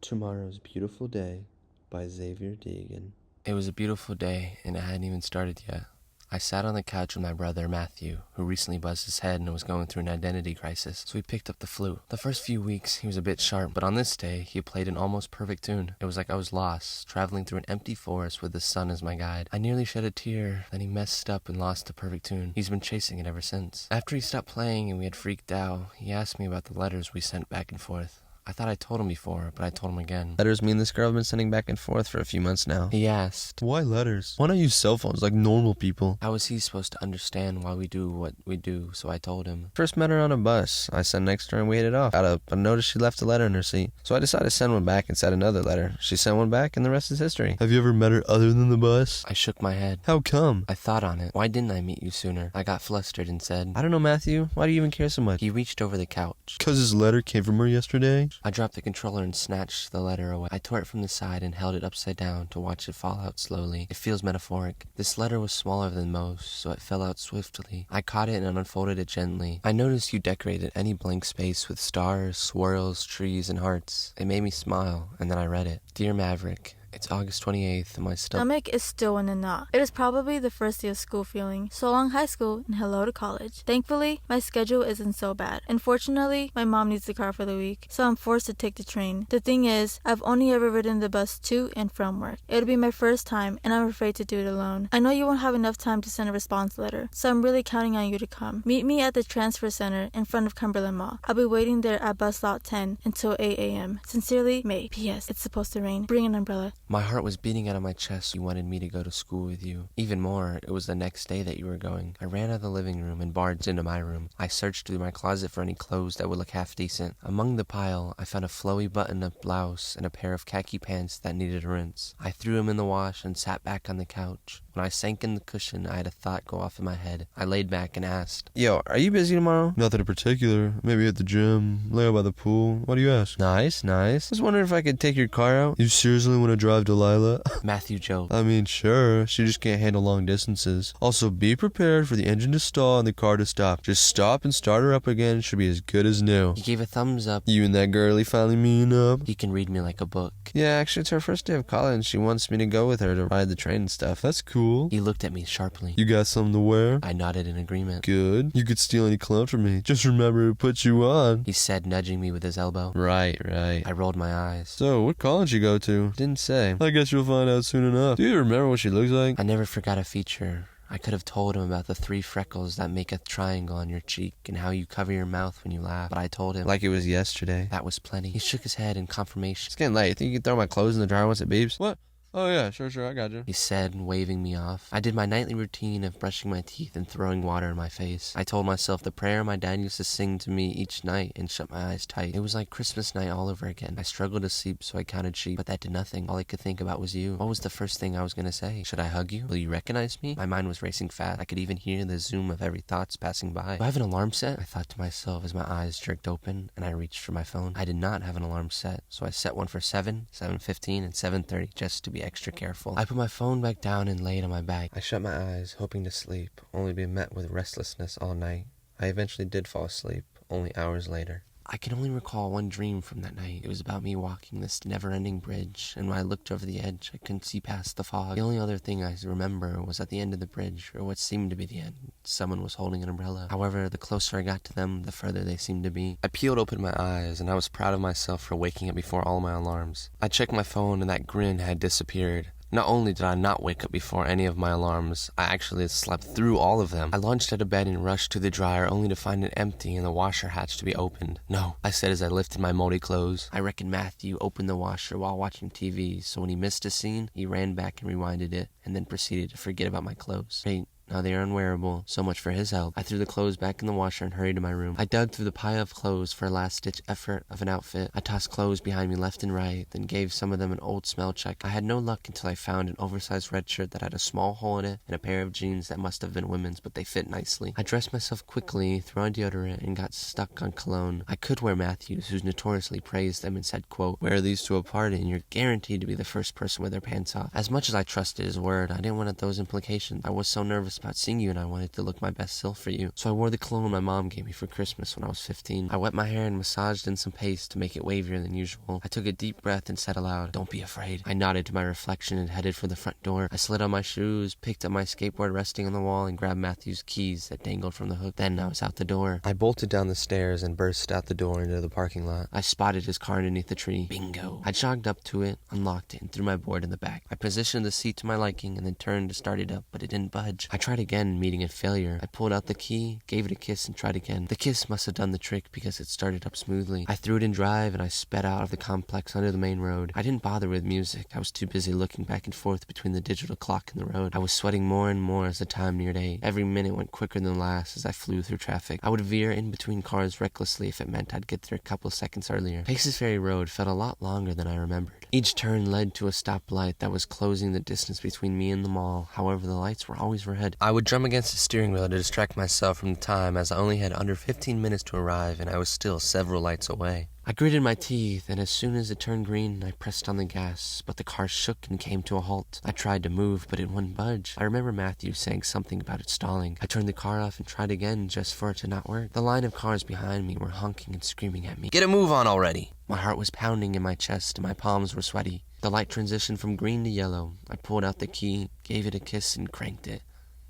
Tomorrow's Beautiful Day by Xavier Deegan. It was a beautiful day, and it hadn't even started yet. I sat on the couch with my brother, Matthew, who recently buzzed his head and was going through an identity crisis, so we picked up the flute. The first few weeks, he was a bit sharp, but on this day, he played an almost perfect tune. It was like I was lost, traveling through an empty forest with the sun as my guide. I nearly shed a tear, then he messed up and lost the perfect tune. He's been chasing it ever since. After he stopped playing and we had freaked out, he asked me about the letters we sent back and forth. I thought I told him before, but I told him again. Letters me and this girl have been sending back and forth for a few months now. He asked, Why letters? Why not use cell phones like normal people? how was he supposed to understand why we do what we do, so I told him. First met her on a bus. I sat next to her and we hit it off. Got up and noticed she left a letter in her seat. So I decided to send one back and sent another letter. She sent one back and the rest is history. Have you ever met her other than the bus? I shook my head. How come? I thought on it. Why didn't I meet you sooner? I got flustered and said, I don't know, Matthew. Why do you even care so much? He reached over the couch. 'Cause his letter came from her yesterday? I dropped the controller and snatched the letter away. I tore it from the side and held it upside down to watch it fall out slowly. It feels metaphoric. This letter was smaller than most, so it fell out swiftly. I caught it and unfolded it gently. I noticed you decorated any blank space with stars, swirls, trees, and hearts. It made me smile, and then I read it. Dear Maverick, it's August 28th and my stomach is still in a knot. It is probably the first day of school feeling. So long high school and hello to college. Thankfully, my schedule isn't so bad. Unfortunately, my mom needs the car for the week, so I'm forced to take the train. The thing is, I've only ever ridden the bus to and from work. It'll be my first time, and I'm afraid to do it alone. I know you won't have enough time to send a response letter, so I'm really counting on you to come. Meet me at the transfer center in front of Cumberland Mall. I'll be waiting there at bus lot 10 until 8 a.m. Sincerely, May. P.S. It's supposed to rain. Bring an umbrella. My heart was beating out of my chest. You wanted me to go to school with you. Even more, it was the next day that you were going. I ran out of the living room and barged into my room. I searched through my closet for any clothes that would look half decent. Among the pile, I found a flowy button-up blouse and a pair of khaki pants that needed a rinse. I threw them in the wash and sat back on the couch. When I sank in the cushion, I had a thought go off in my head. I laid back and asked, Yo, are you busy tomorrow? Nothing in particular. Maybe at the gym, lay out by the pool. Why do you ask? Nice. I was wondering if I could take your car out. You seriously want to drive Delilah? Matthew joked. I mean, sure. She just can't handle long distances. Also, be prepared for the engine to stall and the car to stop. Just stop and start her up again. She'll be as good as new. He gave a thumbs up. You and that girlie finally meeting up? He can read me like a book. Yeah, actually, it's her first day of college and she wants me to go with her to ride the train and stuff. That's cool. He looked at me sharply. You got something to wear? I nodded in agreement. Good. You could steal any clothes from me. Just remember to put you on. He said, nudging me with his elbow. Right. I rolled my eyes. So, what college you go to? Didn't say. I guess you'll find out soon enough. Do you remember what she looks like? I never forgot a feature. I could have told him about the 3 freckles that make a triangle on your cheek and how you cover your mouth when you laugh, but I told him Like it was yesterday. that was plenty. He shook his head in confirmation. It's getting late. You think you can throw my clothes in the dryer once it beeps? What? Oh yeah, sure, I got you. He said, waving me off. I did my nightly routine of brushing my teeth and throwing water in my face. I told myself the prayer my dad used to sing to me each night and shut my eyes tight. It was like Christmas night all over again. I struggled to sleep, so I counted sheep, but that did nothing. All I could think about was you. What was the first thing I was going to say? Should I hug you? Will you recognize me? My mind was racing fast. I could even hear the zoom of every thoughts passing by. Do I have an alarm set? I thought to myself as my eyes jerked open and I reached for my phone. I did not have an alarm set, so I set one for 7, 7:15, and 7:30 just to be extra careful. I put my phone back down and laid on my back. I shut my eyes, hoping to sleep, only to be met with restlessness all night. I eventually did fall asleep, only hours later. I can only recall one dream from that night. It was about me walking this never-ending bridge, and when I looked over the edge, I couldn't see past the fog. The only other thing I remember was at the end of the bridge, or what seemed to be the end, someone was holding an umbrella. However, the closer I got to them, the further they seemed to be. I peeled open my eyes, and I was proud of myself for waking up before all my alarms. I checked my phone, and that grin had disappeared. Not only did I not wake up before any of my alarms, I actually slept through all of them. I launched out of bed and rushed to the dryer only to find it empty and the washer hatch to be opened. No, I said as I lifted my moldy clothes. I reckon Matthew opened the washer while watching TV, so when he missed a scene, he ran back and rewinded it, and then proceeded to forget about my clothes. Great. Now they are unwearable. So much for his help. I threw the clothes back in the washer and hurried to my room. I dug through the pile of clothes for a last-ditch effort of an outfit. I tossed clothes behind me left and right, then gave some of them an old smell check. I had no luck until I found an oversized red shirt that had a small hole in it and a pair of jeans that must have been women's, but they fit nicely. I dressed myself quickly, threw on deodorant, and got stuck on cologne. I could wear Matthews, who notoriously praised them and said, quote, wear these to a party and you're guaranteed to be the first person with their pants off. As much as I trusted his word, I didn't want those implications. I was so nervous nervous about seeing you and I wanted to look my best self for you. So I wore the cologne my mom gave me for Christmas when I was 15. I wet my hair and massaged in some paste to make it wavier than usual. I took a deep breath and said aloud, "Don't be afraid." I nodded to my reflection and headed for the front door. I slid on my shoes, picked up my skateboard resting on the wall, and grabbed Matthew's keys that dangled from the hook. Then I was out the door. I bolted down the stairs and burst out the door into the parking lot. I spotted his car underneath the tree. Bingo. I jogged up to it, unlocked it, and threw my board in the back. I positioned the seat to my liking and then turned to start it up, but it didn't budge. I tried again, meeting a failure. I pulled out the key, gave it a kiss, and tried again. The kiss must have done the trick because it started up smoothly. I threw it in drive and I sped out of the complex under the main road. I didn't bother with music. I was too busy looking back and forth between the digital clock and the road. I was sweating more and more as the time neared 8. Every minute went quicker than the last as I flew through traffic. I would veer in between cars recklessly if it meant I'd get there a couple of seconds earlier. Paces Ferry Road felt a lot longer than I remembered. Each turn led to a stoplight that was closing the distance between me and the mall. However, the lights were always red. I would drum against the steering wheel to distract myself from the time as I only had under 15 minutes to arrive and I was still several lights away. I gritted my teeth, and as soon as it turned green, I pressed on the gas, but the car shook and came to a halt. I tried to move, but it wouldn't budge. I remember Matthew saying something about it stalling. I turned the car off and tried again just for it to not work. The line of cars behind me were honking and screaming at me. Get a move on already! My heart was pounding in my chest, and my palms were sweaty. The light transitioned from green to yellow. I pulled out the key, gave it a kiss, and cranked it.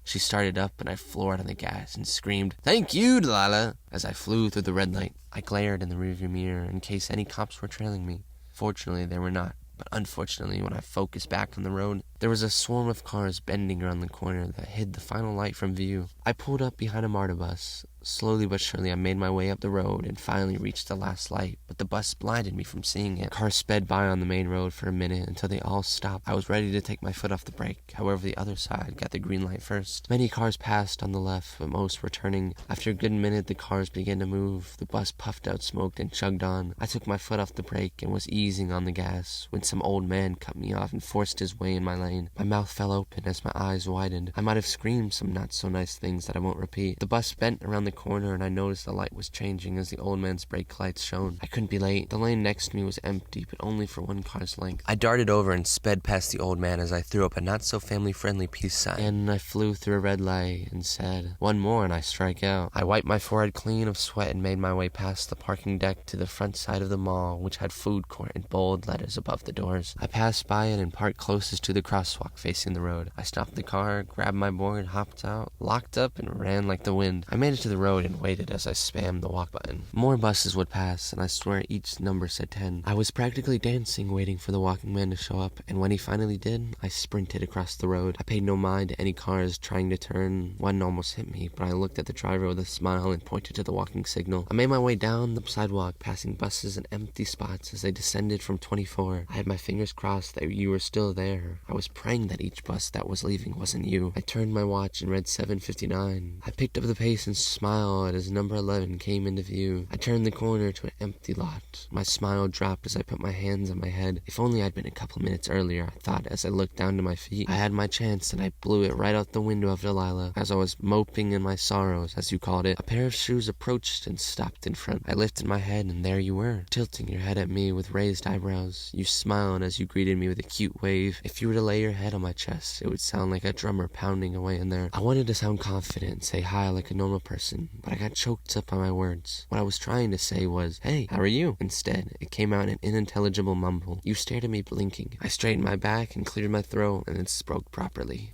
She started up, and I floored on the gas and screamed, "Thank you, Delilah!" as I flew through the red light. I glared in the rearview mirror in case any cops were trailing me. Fortunately, there were not. But unfortunately, when I focused back on the road, there was a swarm of cars bending around the corner that hid the final light from view. I pulled up behind a MARTA bus. Slowly but surely, I made my way up the road and finally reached the last light, but the bus blinded me from seeing it. Cars sped by on the main road for a minute until they all stopped. I was ready to take my foot off the brake. However, the other side got the green light first. Many cars passed on the left, but most were turning. After a good minute, the cars began to move. The bus puffed out smoke and chugged on. I took my foot off the brake and was easing on the gas when some old man cut me off and forced his way in my lane. My mouth fell open as my eyes widened. I might have screamed some not-so-nice things that I won't repeat. The bus bent around the corner and I noticed the light was changing as the old man's brake lights shone. I couldn't be late. The lane next to me was empty, but only for one car's length. I darted over and sped past the old man as I threw up a not-so-family-friendly peace sign. And I flew through a red light and said, "One more and I strike out." I wiped my forehead clean of sweat and made my way past the parking deck to the front side of the mall, which had food court in bold letters above the doors. I passed by it and parked closest to the crosswalk facing the road. I stopped the car, grabbed my board, hopped out, locked up, and ran like the wind. I made it to the road and waited as I spammed the walk button. More buses would pass, and I swear each number said 10. I was practically dancing, waiting for the walking man to show up, and when he finally did, I sprinted across the road. I paid no mind to any cars trying to turn. One almost hit me, but I looked at the driver with a smile and pointed to the walking signal. I made my way down the sidewalk, passing buses and empty spots as they descended from 24. I had my fingers crossed that you were still there. I was praying that each bus that was leaving wasn't you. I turned my watch and read 7:59. I picked up the pace and smiled as number 11 came into view. I turned the corner to an empty lot. My smile dropped as I put my hands on my head. If only I'd been a couple minutes earlier, I thought as I looked down to my feet. I had my chance and I blew it right out the window of Delilah. As I was moping in my sorrows, as you called it, a pair of shoes approached and stopped in front. I lifted my head and there you were, tilting your head at me with raised eyebrows. You smiled as you greeted me with a cute wave. If you were to lay your head on my chest, it would sound like a drummer pounding away in there. I wanted to sound confident and say hi like a normal person, but I got choked up by my words. What I was trying to say was, "Hey, how are you?" Instead, it came out in an unintelligible mumble. You stared at me blinking. I straightened my back and cleared my throat and then spoke properly.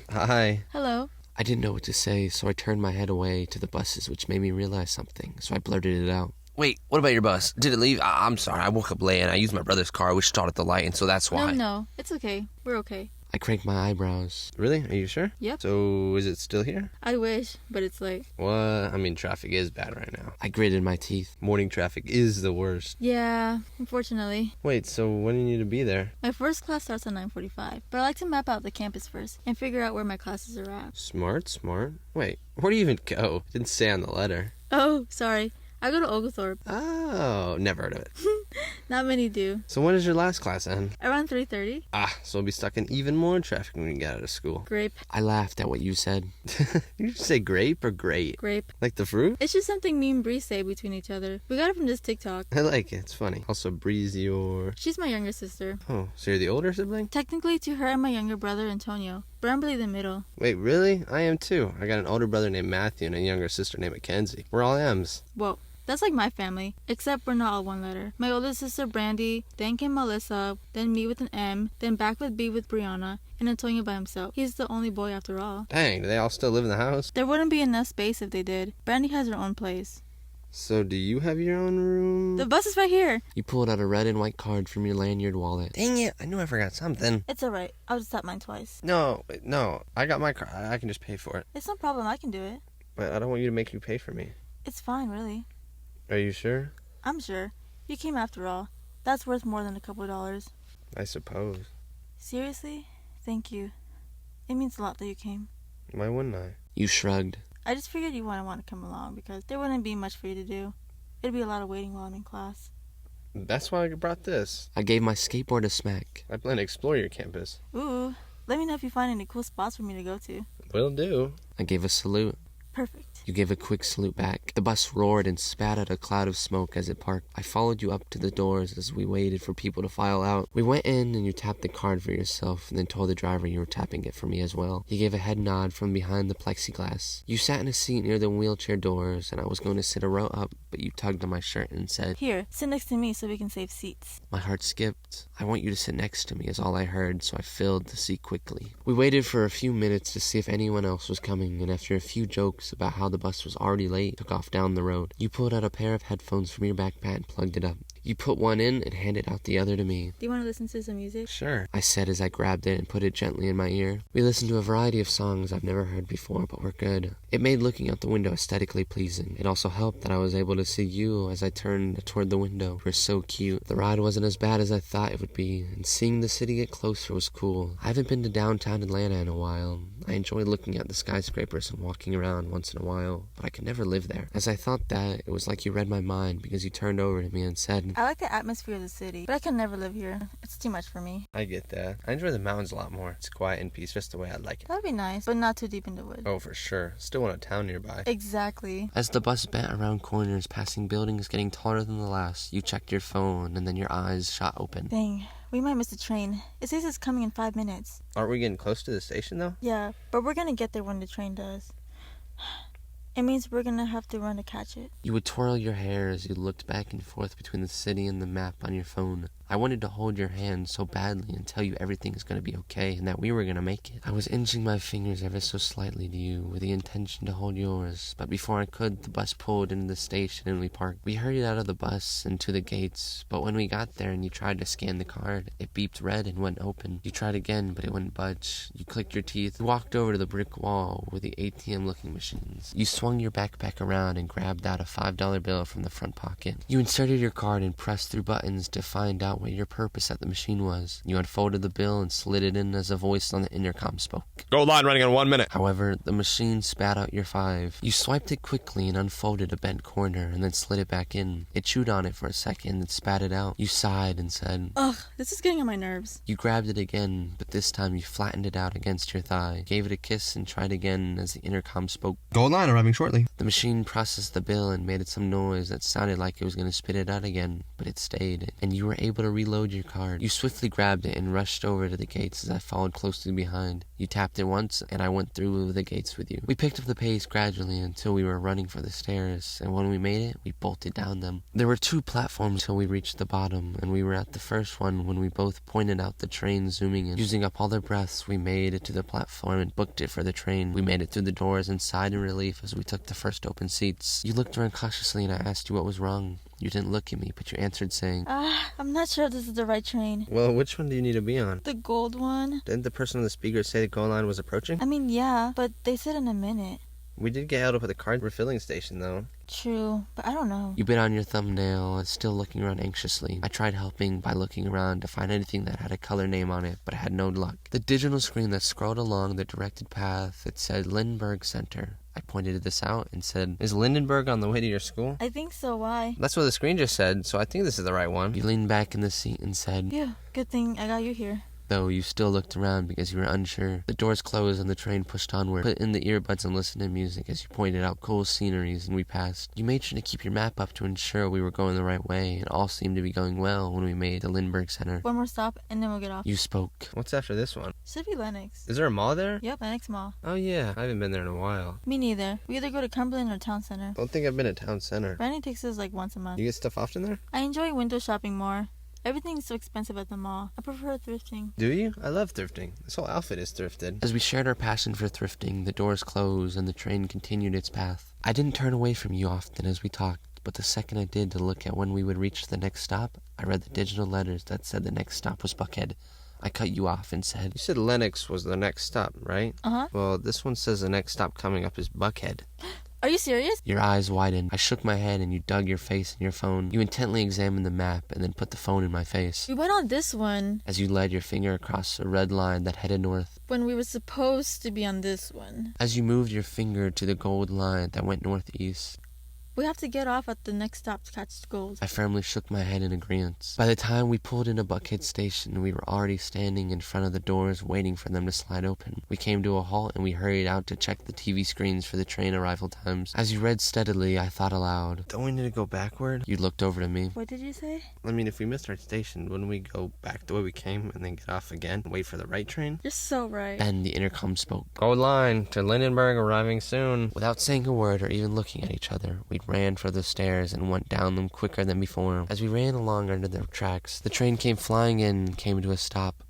Hi. Hello. I didn't know what to say, so I turned my head away to the buses, which made me realize something, so I blurted it out. Wait, what about your bus? Did it leave? I'm sorry, I woke up late and I used my brother's car, which stalled at the light, and so that's why. No, it's okay. We're okay. I cranked my eyebrows. Really? Are you sure? Yep. So, is it still here? I wish, but it's late. What? I mean, traffic is bad right now. I gritted my teeth. Morning traffic is the worst. Yeah, unfortunately. Wait, so when do you need to be there? My first class starts at 9:45, but I like to map out the campus first and figure out where my classes are at. Smart. Wait, where do you even go? It didn't say on the letter. Oh, sorry. I go to Oglethorpe. Oh, never heard of it. Not many do. So when does your last class end? Around 3:30. So we'll be stuck in even more traffic when we get out of school. Grape. I laughed at what you said. You should say grape or great? Grape. Like the fruit? It's just something me and Bree say between each other. We got it from this TikTok. I like it. It's funny. Also, Breezy or... She's my younger sister. Oh, so you're the older sibling? Technically, to her and my younger brother, Antonio, but I'm really the middle. Wait, really? I am too. I got an older brother named Matthew and a younger sister named Mackenzie. We're all M's. Whoa, that's like my family, except we're not all one letter. My older sister Brandy, then came Melissa, then me with an M, then back with B with Brianna, and Antonio by himself. He's the only boy after all. Dang, do they all still live in the house? There wouldn't be enough space if they did. Brandy has her own place. So do you have your own room? The bus is right here. You pulled out a red and white card from your lanyard wallet. Dang it, I knew I forgot something. It's alright. I'll just tap mine twice. No, I got my card. I can just pay for it. It's no problem. I can do it. But I don't want you to make you pay for me. It's fine, really. Are you sure? I'm sure. You came after all. That's worth more than a couple of dollars. I suppose. Seriously? Thank you. It means a lot that you came. Why wouldn't I? You shrugged. I just figured you wouldn't want to come along because there wouldn't be much for you to do. It'd be a lot of waiting while I'm in class. That's why I brought this. I gave my skateboard a smack. I plan to explore your campus. Ooh, let me know if you find any cool spots for me to go to. Will do. I gave a salute. Perfect. You gave a quick salute back. The bus roared and spat out a cloud of smoke as it parked. I followed you up to the doors as we waited for people to file out. We went in and you tapped the card for yourself and then told the driver you were tapping it for me as well. He gave a head nod from behind the plexiglass. You sat in a seat near the wheelchair doors and I was going to sit a row up, but you tugged on my shirt and said, Here, sit next to me so we can save seats. My heart skipped. I want you to sit next to me is all I heard, so I filled the seat quickly. We waited for a few minutes to see if anyone else was coming, and after a few jokes about how the bus was already late, took off down the road. You pulled out a pair of headphones from your backpack and plugged it up. You put one in and handed out the other to me. Do you want to listen to some music? Sure. I said as I grabbed it and put it gently in my ear. We listened to a variety of songs I've never heard before, but were good. It made looking out the window aesthetically pleasing. It also helped that I was able to see you as I turned toward the window. You were so cute. The ride wasn't as bad as I thought it would be, and seeing the city get closer was cool. I haven't been to downtown Atlanta in a while. I enjoy looking at the skyscrapers and walking around once in a while, but I could never live there. As I thought that, it was like you read my mind because you turned over to me and said, I like the atmosphere of the city, but I can never live here. It's too much for me. I get that. I enjoy the mountains a lot more. It's quiet and peace, just the way I like it. That would be nice, but not too deep in the woods. Oh, for sure. Still want a town nearby. Exactly. As the bus bent around corners, passing buildings getting taller than the last, you checked your phone and then your eyes shot open. Dang, we might miss the train. It says it's coming in 5 minutes. Aren't we getting close to the station, though? Yeah, but we're gonna get there when the train does. It means we're gonna have to run to catch it. You would twirl your hair as you looked back and forth between the city and the map on your phone. I wanted to hold your hand so badly and tell you everything is going to be okay and that we were going to make it. I was inching my fingers ever so slightly to you with the intention to hold yours, but before I could, the bus pulled into the station and we parked. We hurried out of the bus and to the gates, but when we got there and you tried to scan the card, it beeped red and wouldn't open. You tried again, but it wouldn't budge. You clicked your teeth, walked over to the brick wall with the ATM-looking machines. You swung your backpack around and grabbed out a $5 bill from the front pocket. You inserted your card and pressed through buttons to find out what your purpose at the machine was. You unfolded the bill and slid it in as a voice on the intercom spoke. Gold line running in 1 minute. However, the machine spat out your $5. You swiped it quickly and unfolded a bent corner and then slid it back in. It chewed on it for a second and spat it out. You sighed and said, Ugh, this is getting on my nerves. You grabbed it again, but this time you flattened it out against your thigh, gave it a kiss and tried again as the intercom spoke. Gold line arriving shortly. The machine processed the bill and made some noise that sounded like it was going to spit it out again, but it stayed, and you were able to reload your card. You swiftly grabbed it and rushed over to the gates as I followed closely behind. You tapped it once, and I went through the gates with you. We picked up the pace gradually until we were running for the stairs, and when we made it, we bolted down them. There were 2 platforms till we reached the bottom, and we were at the first one when we both pointed out the train zooming in. Using up all their breaths, we made it to the platform and booked it for the train. We made it through the doors and sighed in relief as we took the first open seats. You looked around cautiously and I asked you what was wrong. You didn't look at me, but you answered saying, I'm not sure if this is the right train. Well, which one do you need to be on? The gold one? Didn't the person on the speaker say the gold line was approaching? I mean, yeah, but they said in a minute. We did get held up at the card refilling station, though. True, but I don't know. You bit on your thumbnail, still looking around anxiously. I tried helping by looking around to find anything that had a color name on it, but I had no luck. The digital screen that scrolled along the directed path, it said Lindenberg Center. I pointed this out and said, Is Lindenberg on the way to your school? I think so, why? That's what the screen just said, so I think this is the right one. You leaned back in the seat and said, Yeah, good thing I got you here. though you still looked around because you were unsure. The doors closed and the train pushed onward. Put in the earbuds and listened to music as you pointed out cool sceneries and we passed. You made sure to keep your map up to ensure we were going the right way, and all seemed to be going well when we made the Lindbergh Center. One more stop, and then we'll get off. You spoke. What's after this one? Should be Lenox. Is there a mall there? Yep, Lenox Mall. Oh yeah, I haven't been there in a while. Me neither. We either go to Cumberland or Town Center. Don't think I've been at Town Center. Brandon takes us like once a month. You get stuff often there? I enjoy window shopping more. Everything's so expensive at the mall. I prefer thrifting. Do you? I love thrifting. This whole outfit is thrifted. As we shared our passion for thrifting, the doors closed and the train continued its path. I didn't turn away from you often as we talked, but the second I did to look at when we would reach the next stop, I read the digital letters that said the next stop was Buckhead. I cut you off and said, You said Lenox was the next stop, right? Uh-huh. Well, this one says the next stop coming up is Buckhead. Are you serious? Your eyes widened. I shook my head and you dug your face in your phone. You intently examined the map and then put the phone in my face. We went on this one As you led your finger across a red line that headed north. when we were supposed to be on this one. As you moved your finger to the gold line that went northeast. We have to get off at the next stop to catch the gold. I firmly shook my head in agreement. By the time we pulled into Buckhead Station, we were already standing in front of the doors waiting for them to slide open. We came to a halt and we hurried out to check the TV screens for the train arrival times. As you read steadily, I thought aloud. Don't we need to go backward? You looked over to me. What did you say? I mean, if we missed our station, wouldn't we go back the way we came and then get off again and wait for the right train? You're so right. Then the intercom spoke. Gold line to Lindenberg arriving soon. Without saying a word or even looking at each other, we ran for the stairs and went down them quicker than before. As we ran along under the tracks, the train came flying in and came to a stop.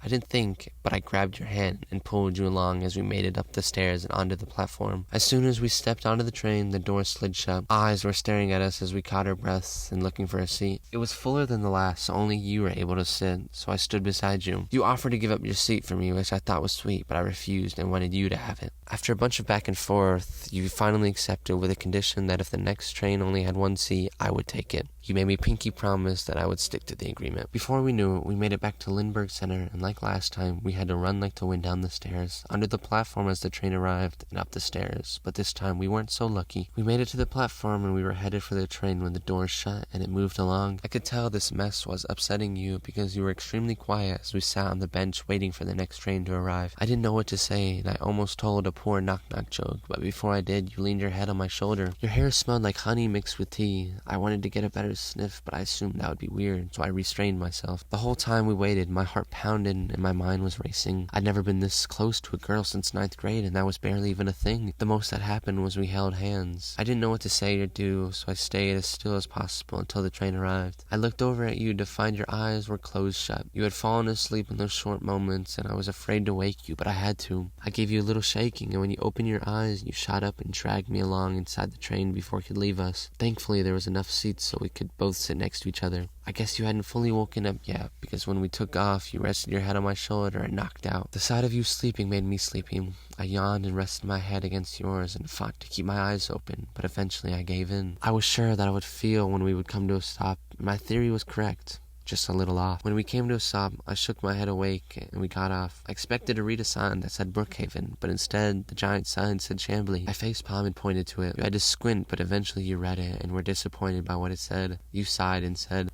I didn't think, but I grabbed your hand and pulled you along as we made it up the stairs and onto the platform. As soon as we stepped onto the train, the door slid shut. Eyes were staring at us as we caught our breaths and looking for a seat. It was fuller than the last, so only you were able to sit, so I stood beside you. You offered to give up your seat for me, which I thought was sweet, but I refused and wanted you to have it. After a bunch of back and forth, you finally accepted with a condition that if the next train only had one seat, I would take it. You made me pinky promise that I would stick to the agreement. Before we knew it, we made it back to Lindbergh Center, and like last time, we had to run like the wind down the stairs, under the platform as the train arrived, and up the stairs. But this time, we weren't so lucky. We made it to the platform, and we were headed for the train when the doors shut, and it moved along. I could tell this mess was upsetting you, because you were extremely quiet as we sat on the bench waiting for the next train to arrive. I didn't know what to say, and I almost told a poor knock-knock joke, but before I did, you leaned your head on my shoulder. Your hair smelled like honey mixed with tea. I wanted to get a better sniff, but I assumed that would be weird, so I restrained myself. The whole time we waited, my heart pounded and my mind was racing. I'd never been this close to a girl since 9th grade, and that was barely even a thing. The most that happened was we held hands. I didn't know what to say or do, so I stayed as still as possible until the train arrived. I looked over at you to find your eyes were closed shut. You had fallen asleep in those short moments, and I was afraid to wake you, but I had to. I gave you a little shaking, and when you opened your eyes, you shot up and dragged me along inside the train before it could leave us. Thankfully, there was enough seats so we could both sit next to each other. I guess you hadn't fully woken up yet, because when we took off, you rested your head on my shoulder and knocked out. The sight of you sleeping made me sleepy. I yawned and rested my head against yours and fought to keep my eyes open, but eventually I gave in. I was sure that I would feel when we would come to a stop, and my theory was correct. Just a little off. When we came to a stop, I shook my head awake and we got off. I expected to read a sign that said Brookhaven, but instead, the giant sign said Chambly. I facepalmed and pointed to it. You had to squint, but eventually you read it and were disappointed by what it said. You sighed and said,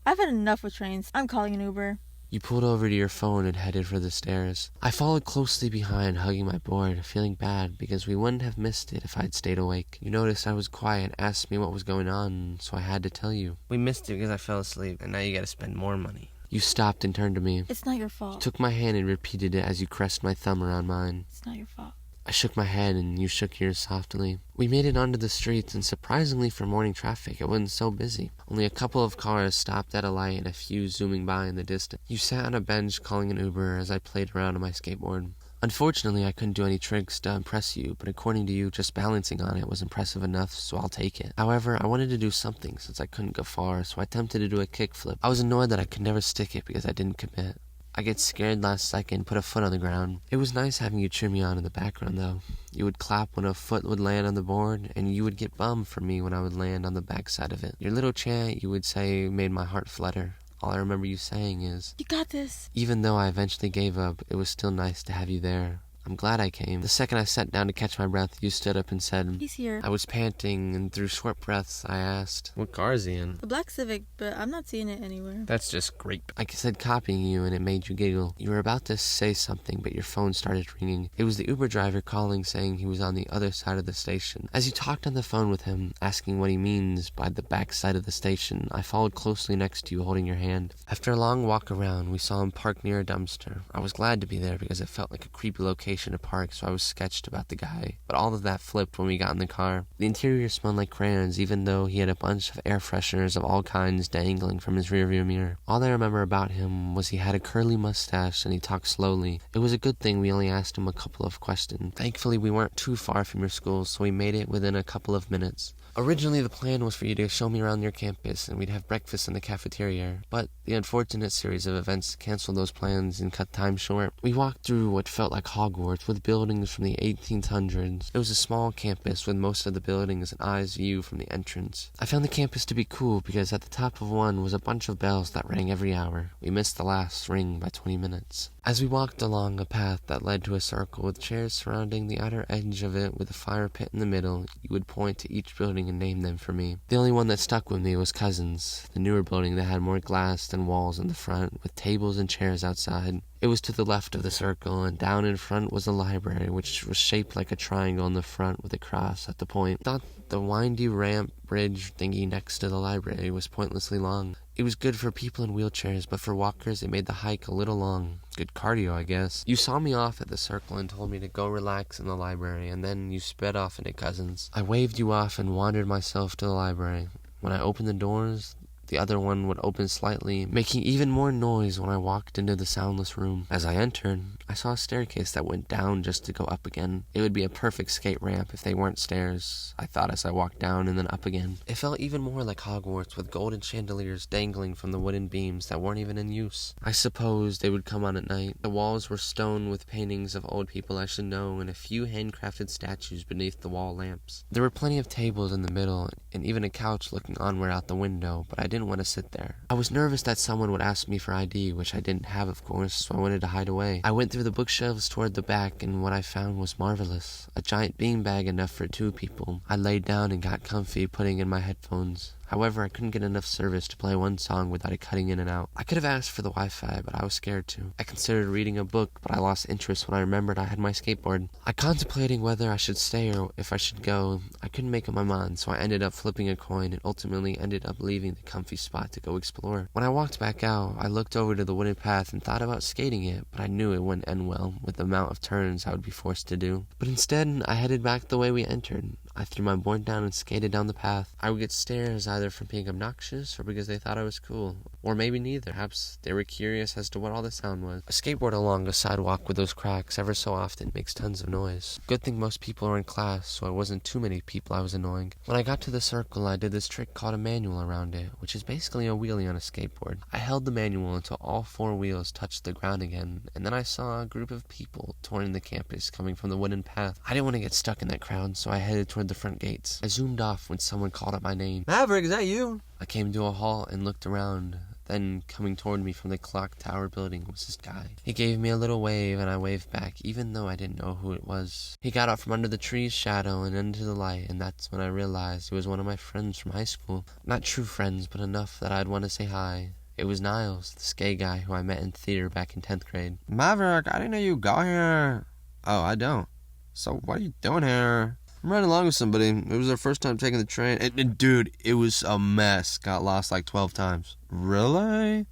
I've had enough with trains. I'm calling an Uber. You pulled over to your phone and headed for the stairs. I followed closely behind, hugging my board, feeling bad because we wouldn't have missed it if I'd stayed awake. You noticed I was quiet and asked me what was going on, so I had to tell you. We missed it because I fell asleep, and now you gotta spend more money. You stopped and turned to me. It's not your You fault. took my hand and repeated it as you caressed my thumb around mine. It's not your fault. I shook my head and you shook yours softly. We made it onto the streets, and surprisingly for morning traffic, it wasn't so busy. Only a couple of cars stopped at a light and a few zooming by in the distance. You sat on a bench calling an Uber as I played around on my skateboard. Unfortunately, I couldn't do any tricks to impress you, but according to you, just balancing on it was impressive enough, so I'll take it. However, I wanted to do something since I couldn't go far, so I attempted to do a kickflip. I was annoyed that I could never stick it because I didn't commit. I get scared last second, put a foot on the ground. It was nice having you cheer me on in the background, though. You would clap when a foot would land on the board, and you would get bummed for me when I would land on the backside of it. Your little chant, you would say, made my heart flutter. All I remember you saying is, You got this. even though I eventually gave up, it was still nice to have you there. I'm glad I came. The second I sat down to catch my breath, you stood up and said, He's here. I was panting, and through short breaths, I asked, what car is he in? The black Civic, but I'm not seeing it anywhere. That's just great. I said copying you, and it made you giggle. You were about to say something, but your phone started ringing. It was the Uber driver calling, saying he was on the other side of the station. As you talked on the phone with him, asking what he means by the back side of the station, I followed closely next to you, holding your hand. After a long walk around, we saw him parked near a dumpster. I was glad to be there because it felt like a creepy location to park, so I was sketched about the guy. But all of that flipped when we got in the car. The interior smelled like crayons, even though he had a bunch of air fresheners of all kinds dangling from his rearview mirror. All I remember about him was he had a curly mustache and he talked slowly. It was a good thing we only asked him a couple of questions. Thankfully, we weren't too far from your school, so we made it within a couple of minutes. Originally, the plan was for you to show me around your campus, and we'd have breakfast in the cafeteria, but the unfortunate series of events canceled those plans and cut time short. We walked through what felt like Hogwarts, with buildings from the 1800s. It was a small campus with most of the buildings an eye's view from the entrance. I found the campus to be cool because at the top of one was a bunch of bells that rang every hour. We missed the last ring by 20 minutes. As we walked along a path that led to a circle with chairs surrounding the outer edge of it with a fire pit in the middle, you would point to each building and name them for me. The only one that stuck with me was Cousins, the newer building that had more glass than walls in the front, with tables and chairs outside. It was to the left of the circle, and down in front was the library, which was shaped like a triangle in the front with a cross at the point. I thought the windy ramp bridge thingy next to the library was pointlessly long. It was good for people in wheelchairs, but for walkers it made the hike a little long. Good cardio, I guess. You saw me off at the circle and told me to go relax in the library, and then you sped off into Cousins. I waved you off and wandered myself to the library. When I opened the doors, the other one would open slightly, making even more noise when I walked into the soundless room. As I entered, I saw a staircase that went down just to go up again. It would be a perfect skate ramp if they weren't stairs, I thought as I walked down and then up again. It felt even more like Hogwarts, with golden chandeliers dangling from the wooden beams that weren't even in use. I suppose they would come on at night. The walls were stone with paintings of old people I should know and a few handcrafted statues beneath the wall lamps. There were plenty of tables in the middle and even a couch looking onward out the window, but I didn't want to sit there. I was nervous that someone would ask me for ID, which I didn't have, of course, so I wanted to hide away. I went through the bookshelves toward the back, and what I found was marvelous. A giant beanbag enough for 2 people. I laid down and got comfy, putting in my headphones. However, I couldn't get enough service to play one song without it cutting in and out. I could have asked for the Wi-Fi, but I was scared to. I considered reading a book, but I lost interest when I remembered I had my skateboard. I contemplating whether I should stay or if I should go. I couldn't make up my mind, so I ended up flipping a coin and ultimately ended up leaving the comfy spot to go explore. When I walked back out, I looked over to the wooden path and thought about skating it, but I knew it wouldn't end well with the amount of turns I would be forced to do. But instead, I headed back the way we entered. I threw my board down and skated down the path. I would get stares either from being obnoxious or because they thought I was cool. Or maybe neither. Perhaps they were curious as to what all the sound was. A skateboard along a sidewalk with those cracks ever so often makes tons of noise. Good thing most people are in class, so it wasn't too many people I was annoying. When I got to the circle, I did this trick called a manual around it, which is basically a wheelie on a skateboard. I held the manual until all 4 wheels touched the ground again, and then I saw a group of people touring the campus coming from the wooden path. I didn't want to get stuck in that crowd, so I headed toward the front gates. I zoomed off when someone called out my name. Maverick, is that you? I came to a halt and looked around. Then, coming toward me from the clock tower building was this guy. He gave me a little wave, and I waved back, even though I didn't know who it was. He got out from under the tree's shadow and into the light, and that's when I realized he was one of my friends from high school. Not true friends, but enough that I'd want to say hi. It was Niles, the skate guy who I met in theater back in 10th grade. Maverick, I didn't know you got here. Oh, I don't. So what are you doing here? I'm riding along with somebody. It was their first time taking the train. And dude, it was a mess. Got lost like 12 times. Really?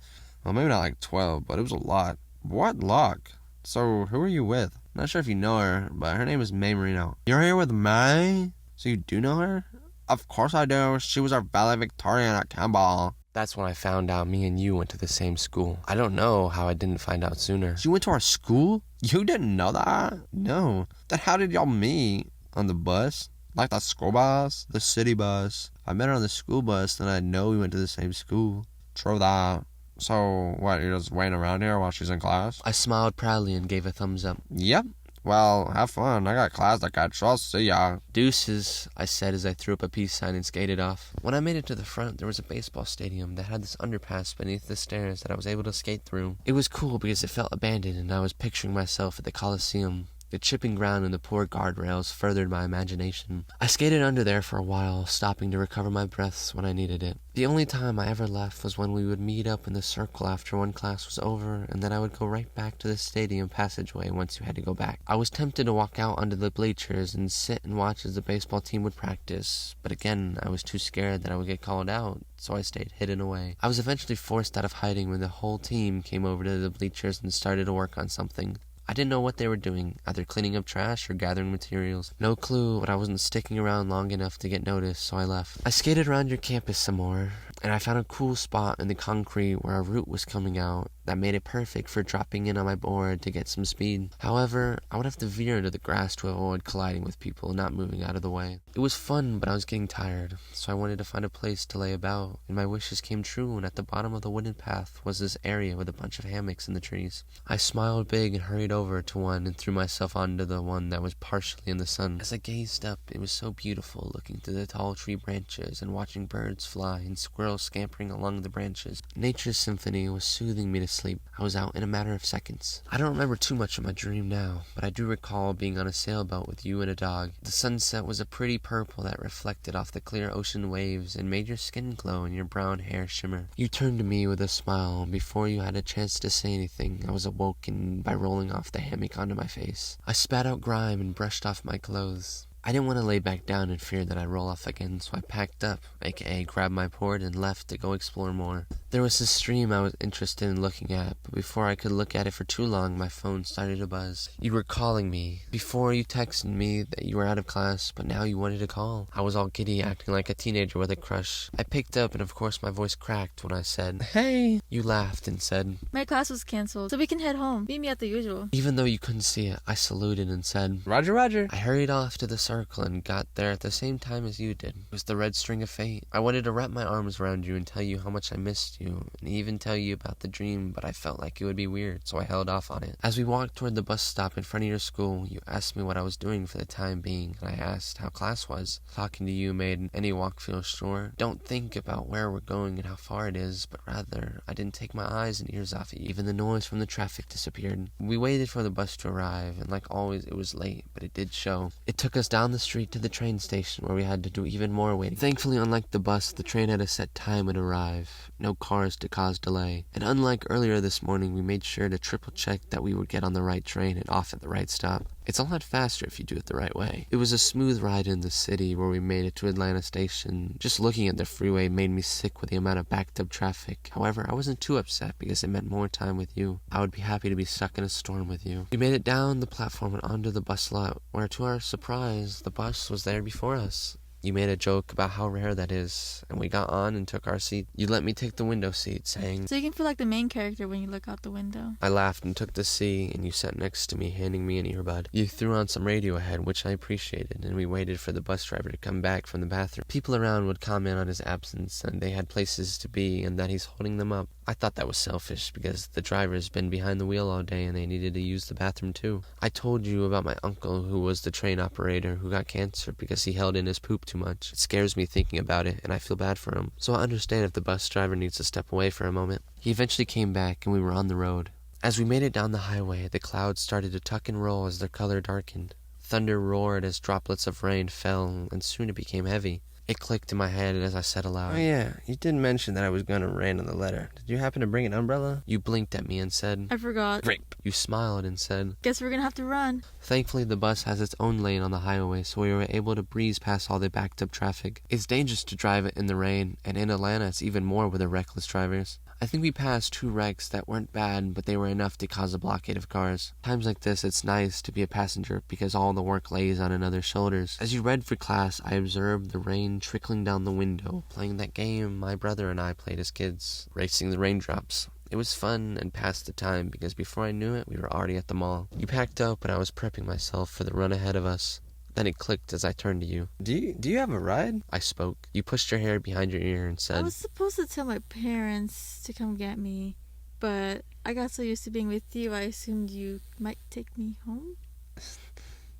Well, maybe not like 12, but it was a lot. What luck? So, who are you with? Not sure if you know her, but her name is May Marino. You're here with May? So you do know her? Of course I do. She was our valedictorian at Campbell. That's when I found out me and you went to the same school. I don't know how I didn't find out sooner. She went to our school? You didn't know that? No. Then how did y'all meet? On the bus? Like the school bus? The city bus. I met her on the school bus, then I know we went to the same school. True that. So, what, you're just waiting around here while she's in class? I smiled proudly and gave a thumbs up. Yep. Well, have fun. I got class to catch, so I'll see ya. Deuces, I said as I threw up a peace sign and skated off. When I made it to the front, there was a baseball stadium that had this underpass beneath the stairs that I was able to skate through. It was cool because it felt abandoned and I was picturing myself at the Coliseum. The chipping ground and the poor guardrails furthered my imagination. I skated under there for a while, stopping to recover my breaths when I needed it. The only time I ever left was when we would meet up in the circle after one class was over, and then I would go right back to the stadium passageway once you had to go back. I was tempted to walk out onto the bleachers and sit and watch as the baseball team would practice, but again, I was too scared that I would get called out, so I stayed hidden away. I was eventually forced out of hiding when the whole team came over to the bleachers and started to work on something. I didn't know what they were doing, either cleaning up trash or gathering materials. No clue, but I wasn't sticking around long enough to get noticed, so I left. I skated around your campus some more, and I found a cool spot in the concrete where a root was coming out that made it perfect for dropping in on my board to get some speed. However, I would have to veer into the grass to avoid colliding with people not moving out of the way. It was fun, but I was getting tired, so I wanted to find a place to lay about, and my wishes came true, and at the bottom of the wooden path was this area with a bunch of hammocks in the trees. I smiled big and hurried over to one and threw myself onto the one that was partially in the sun. As I gazed up, it was so beautiful looking through the tall tree branches and watching birds fly and squirrels scampering along the branches. Nature's symphony was soothing me to sleep. I was out in a matter of seconds. I don't remember too much of my dream now, but I do recall being on a sailboat with you and a dog. The sunset was a pretty purple that reflected off the clear ocean waves and made your skin glow and your brown hair shimmer. You turned to me with a smile, and before you had a chance to say anything, I was awoken by rolling off the hammock onto my face. I spat out grime and brushed off my clothes. I didn't want to lay back down in fear that I'd roll off again, so I packed up, aka grabbed my board and left to go explore more. There was a stream I was interested in looking at, but before I could look at it for too long, my phone started to buzz. You were calling me. Before you texted me that you were out of class, but now you wanted to call. I was all giddy, acting like a teenager with a crush. I picked up, and of course my voice cracked when I said, "Hey!" You laughed and said, My class was canceled, so we can head home. Meet me at the usual. Even though you couldn't see it, I saluted and said, Roger, Roger. I hurried off to the circle and got there at the same time as you did. It was the red string of fate. I wanted to wrap my arms around you and tell you how much I missed you, and even tell you about the dream, but I felt like it would be weird, so I held off on it. As we walked toward the bus stop in front of your school, you asked me what I was doing for the time being, and I asked how class was. Talking to you made any walk feel sure. Don't think about where we're going and how far it is, but rather, I didn't take my eyes and ears off of you. Even the noise from the traffic disappeared. We waited for the bus to arrive, and like always, it was late, but it did show. It took us down the street to the train station, where we had to do even more waiting. Thankfully, unlike the bus, the train had a set time and arrive. No cars to cause delay. And unlike earlier this morning, we made sure to triple check that we would get on the right train and off at the right stop. It's a lot faster if you do it the right way. It was a smooth ride in the city where we made it to Atlanta Station. Just looking at the freeway made me sick with the amount of backed up traffic. However, I wasn't too upset because it meant more time with you. I would be happy to be stuck in a storm with you. We made it down the platform and onto the bus lot, where to our surprise, the bus was there before us. You made a joke about how rare that is, and we got on and took our seat. You let me take the window seat, saying, So you can feel like the main character when you look out the window. I laughed and took the seat, and you sat next to me, handing me an earbud. You threw on some radio ahead, which I appreciated, and we waited for the bus driver to come back from the bathroom. People around would comment on his absence, and they had places to be, and that he's holding them up. I thought that was selfish, because the driver's been behind the wheel all day, and they needed to use the bathroom too. I told you about my uncle, who was the train operator, who got cancer because he held in his poop too much. It scares me thinking about it, and I feel bad for him. So I understand if the bus driver needs to step away for a moment. He eventually came back, and we were on the road. As we made it down the highway, the clouds started to tuck and roll as their color darkened. Thunder roared as droplets of rain fell, and soon it became heavy. It clicked in my head as I said aloud, Oh yeah, you did mention that I was going to rain on the letter. Did you happen to bring an umbrella? You blinked at me and said, I forgot. Grape. You smiled and said, Guess we're gonna have to run. Thankfully, the bus has its own lane on the highway, so we were able to breeze past all the backed-up traffic. It's dangerous to drive it in the rain, and in Atlanta, it's even more with the reckless drivers. I think we passed 2 wrecks that weren't bad, but they were enough to cause a blockade of cars. Times like this, it's nice to be a passenger because all the work lays on another's shoulders. As you read for class, I observed the rain trickling down the window, playing that game my brother and I played as kids, racing the raindrops. It was fun and passed the time because before I knew it, we were already at the mall. You packed up and I was prepping myself for the run ahead of us. Then it clicked as I turned to you. Do you have a ride? I spoke. You pushed your hair behind your ear and I said, was supposed to tell my parents to come get me, but I got so used to being with you, I assumed you might take me home.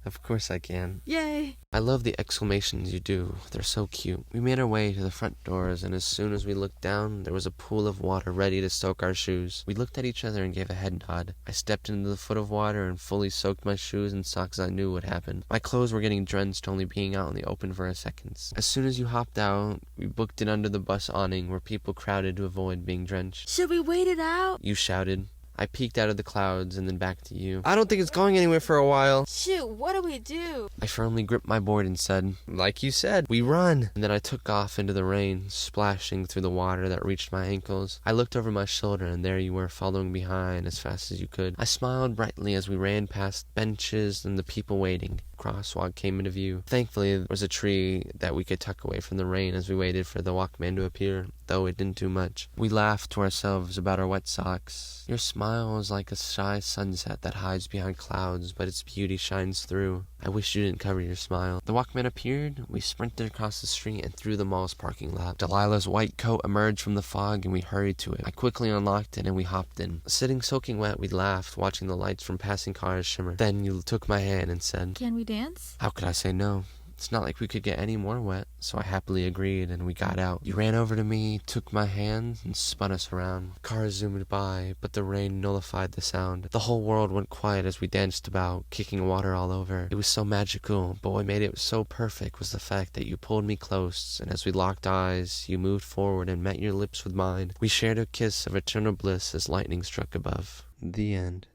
Of course I can. Yay! I love the exclamations you do. They're so cute. We made our way to the front doors, and as soon as we looked down, there was a pool of water ready to soak our shoes. We looked at each other and gave a head nod. I stepped into the foot of water and fully soaked my shoes and socks. I knew what happened. My clothes were getting drenched only being out in the open for a second. As soon as you hopped out, we booked it under the bus awning where people crowded to avoid being drenched. Should we wait it out? You shouted. I peeked out of the clouds and then back to you. I don't think it's going anywhere for a while. Shoot, what do we do? I firmly gripped my board and said, like you said, we run. And then I took off into the rain, splashing through the water that reached my ankles. I looked over my shoulder and there you were following behind as fast as you could. I smiled brightly as we ran past benches and the people waiting. Crosswalk came into view. Thankfully, there was a tree that we could tuck away from the rain as we waited for the Walkman to appear, though it didn't do much. We laughed to ourselves about our wet socks. Your smile is like a shy sunset that hides behind clouds, but its beauty shines through. I wish you didn't cover your smile. The Walkman appeared. We sprinted across the street and through the mall's parking lot. Delilah's white coat emerged from the fog and we hurried to it. I quickly unlocked it and we hopped in. Sitting soaking wet, we laughed, watching the lights from passing cars shimmer. Then you took my hand and said, Can we dance? How could I say no? It's not like we could get any more wet, so I happily agreed and we got out. You ran over to me, took my hand, and spun us around. Cars zoomed by, but the rain nullified the sound. The whole world went quiet as we danced about, kicking water all over. It was so magical, but what made it so perfect was the fact that you pulled me close, and as we locked eyes, you moved forward and met your lips with mine. We shared a kiss of eternal bliss as lightning struck above. The end.